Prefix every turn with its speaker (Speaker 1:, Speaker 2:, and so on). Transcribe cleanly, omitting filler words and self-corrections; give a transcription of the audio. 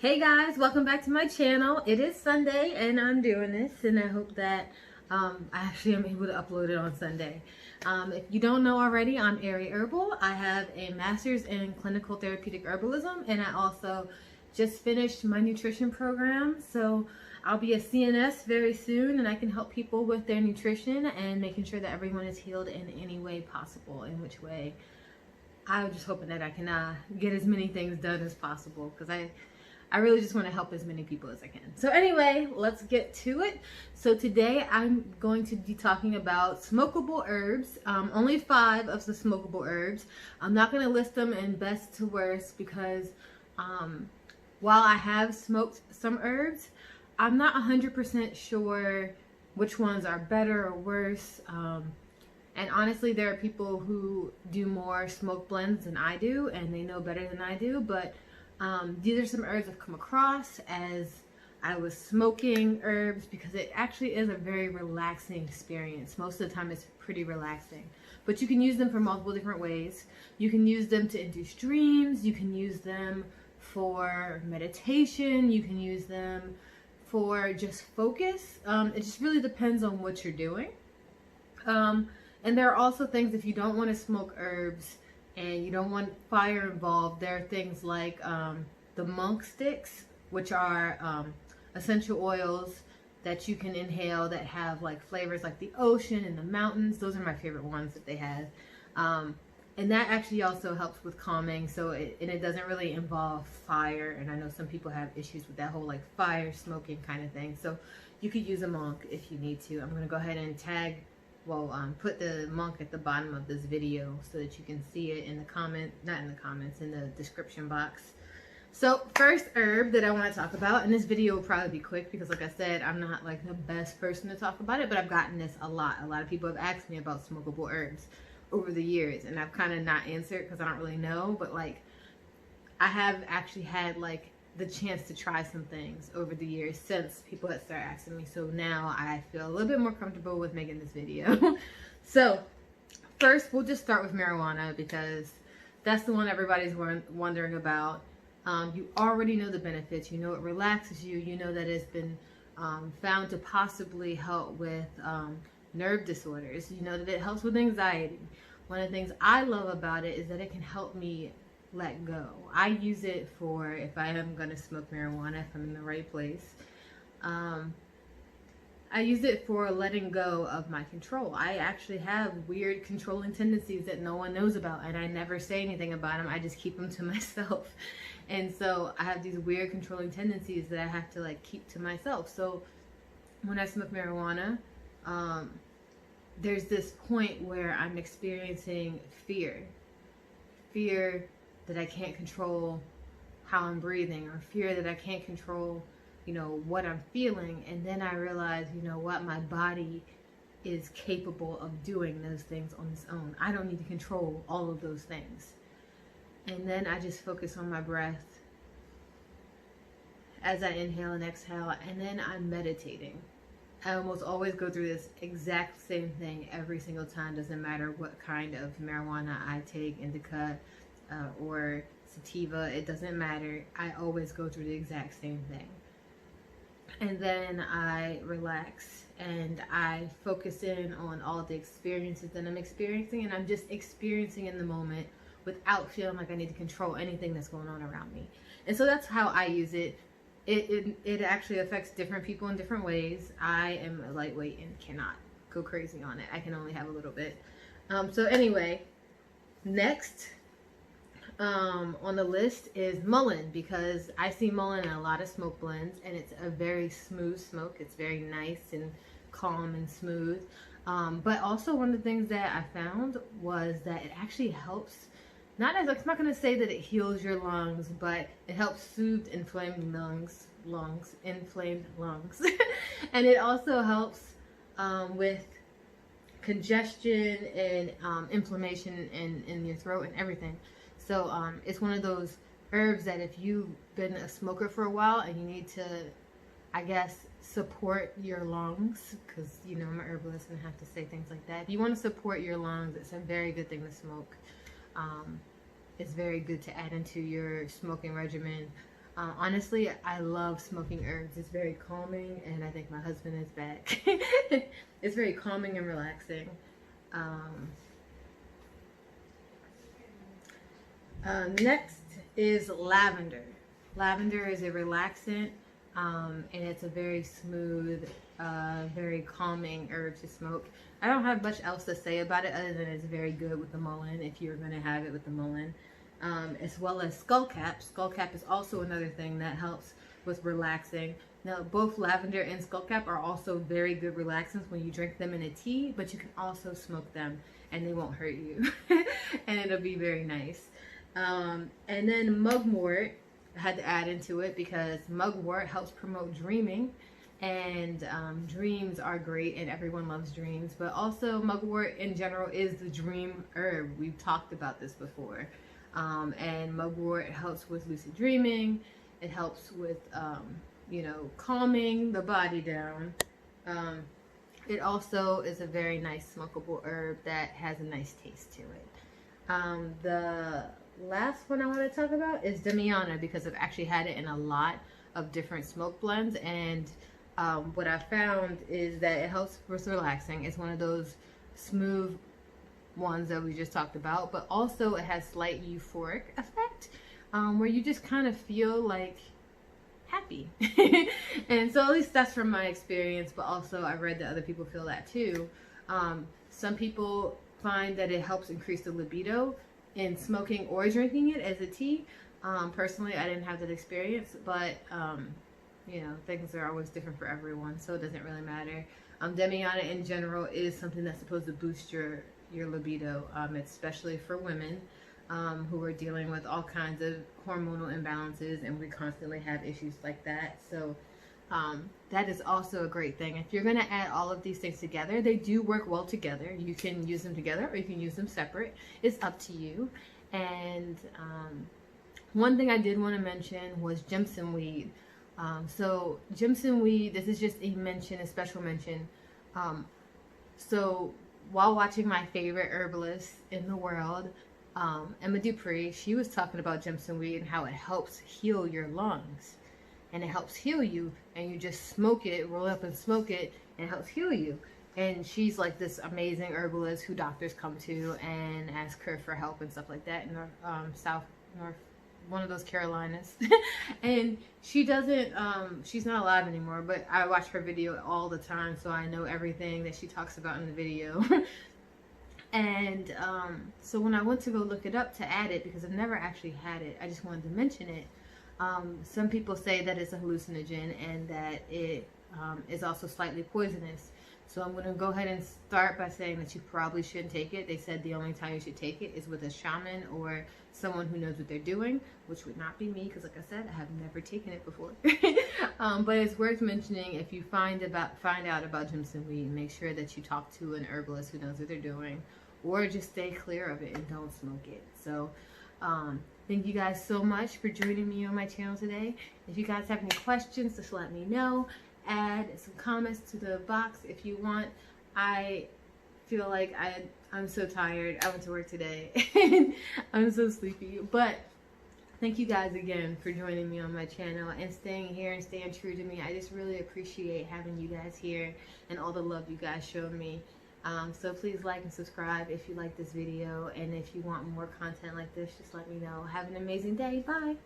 Speaker 1: Hey guys, welcome back to my channel. It is Sunday and I'm doing this, and I hope that I actually am able to upload it on Sunday. If you don't know already, I'm Ari Herbal. I have a master's in clinical therapeutic herbalism, and I also just finished my nutrition program. So I'll be a CNS very soon, and I can help people with their nutrition and making sure that everyone is healed in any way possible. In which way? I'm just hoping that I can get as many things done as possible, because I really just want to help as many people as I can. So anyway, let's get to it. So today I'm going to be talking about smokeable herbs. Only 5 of the smokeable herbs. I'm not going to list them in best to worst because while I have smoked some herbs, I'm not 100% sure which ones are better or worse. And honestly, there are people who do more smoke blends than I do, and they know better than I do, but these are some herbs I've come across as I was smoking herbs, because it actually is a very relaxing experience. Most of the time it's pretty relaxing. But you can use them for multiple different ways. You can use them to induce dreams. You can use them for meditation. You can use them for just focus. It just really depends on what you're doing. And there are also things, if you don't want to smoke herbs and you don't want fire involved, there are things like the monk sticks, which are essential oils that you can inhale that have like flavors like the ocean and the mountains. Those are my favorite ones that they have. And that actually also helps with calming, so it doesn't really involve fire. And I know some people have issues with that whole like fire smoking kind of thing. So you could use a monk if you need to. I'm going to go ahead and put the monk at the bottom of this video so that you can see it in the in the description box. So first herb that I want to talk about, and this video will probably be quick because like I said, I'm not like the best person to talk about it, but I've gotten this a lot. A lot of people have asked me about smokeable herbs over the years, and I've kind of not answered because I don't really know, but like I have actually had like the chance to try some things over the years since people had started asking me. So now I feel a little bit more comfortable with making this video. So first we'll just start with marijuana, because that's the one everybody's wondering about. You already know the benefits. You know it relaxes you. You know that it's been found to possibly help with nerve disorders. You know that it helps with anxiety. One of the things I love about it is that it can help me let go. I use it for if I am going to smoke marijuana, if I'm in the right place. I use it for letting go of my control. I actually have weird controlling tendencies that no one knows about, and I never say anything about them. I just keep them to myself. And so I have these weird controlling tendencies that I have to like keep to myself. So when I smoke marijuana, there's this point where I'm experiencing fear that I can't control how I'm breathing, or fear that I can't control, you know, what I'm feeling. And then I realize, you know what, my body is capable of doing those things on its own. I don't need to control all of those things. And then I just focus on my breath as I inhale and exhale, and then I'm meditating. I almost always go through this exact same thing every single time. Doesn't matter what kind of marijuana I take, indica or sativa, it doesn't matter. I always go through the exact same thing. And then I relax and I focus in on all the experiences that I'm experiencing, and I'm just experiencing in the moment without feeling like I need to control anything that's going on around me. And so that's how I use it. It actually affects different people in different ways. I am a lightweight and cannot go crazy on it. I can only have a little bit. So anyway, next on the list is mullein, because I see mullein in a lot of smoke blends, and it's a very smooth smoke. It's very nice and calm and smooth. But also one of the things that I found was that it actually helps. I'm not going to say that it heals your lungs, but it helps soothe inflamed lungs. And it also helps with congestion and inflammation in your throat and everything. So it's one of those herbs that if you've been a smoker for a while and you need to, I guess, support your lungs, because, you know, I'm an herbalist and I have to say things like that. If you want to support your lungs, it's a very good thing to smoke. It's very good to add into your smoking regimen. Honestly, I love smoking herbs. It's very calming, and I think my husband is back. It's very calming and relaxing. Next is lavender. Lavender is a relaxant, and it's a very smooth, very calming herb to smoke. I don't have much else to say about it other than it's very good with the mullein if you're going to have it with the mullein. As well as skullcap. Skullcap is also another thing that helps with relaxing. Now, both lavender and skullcap are also very good relaxants when you drink them in a tea, but you can also smoke them and they won't hurt you. And it'll be very nice. And then mugwort, I had to add into it because mugwort helps promote dreaming. And dreams are great and everyone loves dreams. But also mugwort in general is the dream herb. We've talked about this before. And mugwort helps with lucid dreaming. It helps with, you know, calming the body down. It also is a very nice smokable herb that has a nice taste to it. The last one I want to talk about is Damiana because I've actually had it in a lot of different smoke blends. And what I found is that it helps with relaxing. It's one of those smooth ones that we just talked about, but also it has slight euphoric effect where you just kind of feel like happy. And so at least that's from my experience, but also I read that other people feel that too. Some people find that it helps increase the libido in smoking or drinking it as a tea. Personally, I didn't have that experience, but you know, things are always different for everyone, so it doesn't really matter. Damiana in general is something that's supposed to boost your libido, especially for women who are dealing with all kinds of hormonal imbalances, and we constantly have issues like that. So that is also a great thing. If you're going to add all of these things together, they do work well together. You can use them together or you can use them separate. It's up to you. And one thing I did want to mention was Jimson weed. So Jimson weed, this is just a mention, a special mention. So while watching my favorite herbalist in the world, Emma Dupree, she was talking about Jimson weed and how it helps heal your lungs. And it helps heal you, and you just smoke it, roll up and smoke it, and it helps heal you. And she's like this amazing herbalist who doctors come to and ask her for help and stuff like that in one of those Carolinas. And she doesn't, she's not alive anymore, but I watch her video all the time, so I know everything that she talks about in the video. And so when I went to go look it up to add it, because I've never actually had it, I just wanted to mention it. Some people say that it's a hallucinogen and that it is also slightly poisonous. So I'm going to go ahead and start by saying that you probably shouldn't take it. They said the only time you should take it is with a shaman or someone who knows what they're doing, which would not be me because, like I said, I have never taken it before. But it's worth mentioning if you find out about Jimson weed, make sure that you talk to an herbalist who knows what they're doing, or just stay clear of it and don't smoke it. So thank you guys so much for joining me on my channel today. If you guys have any questions, just let me know. Add some comments to the box if you want. I feel like I'm so tired. I went to work today and I'm so sleepy. But thank you guys again for joining me on my channel and staying here and staying true to me. I just really appreciate having you guys here and all the love you guys showed me. So please like and subscribe if you like this video, and if you want more content like this, just let me know. Have an amazing day. Bye.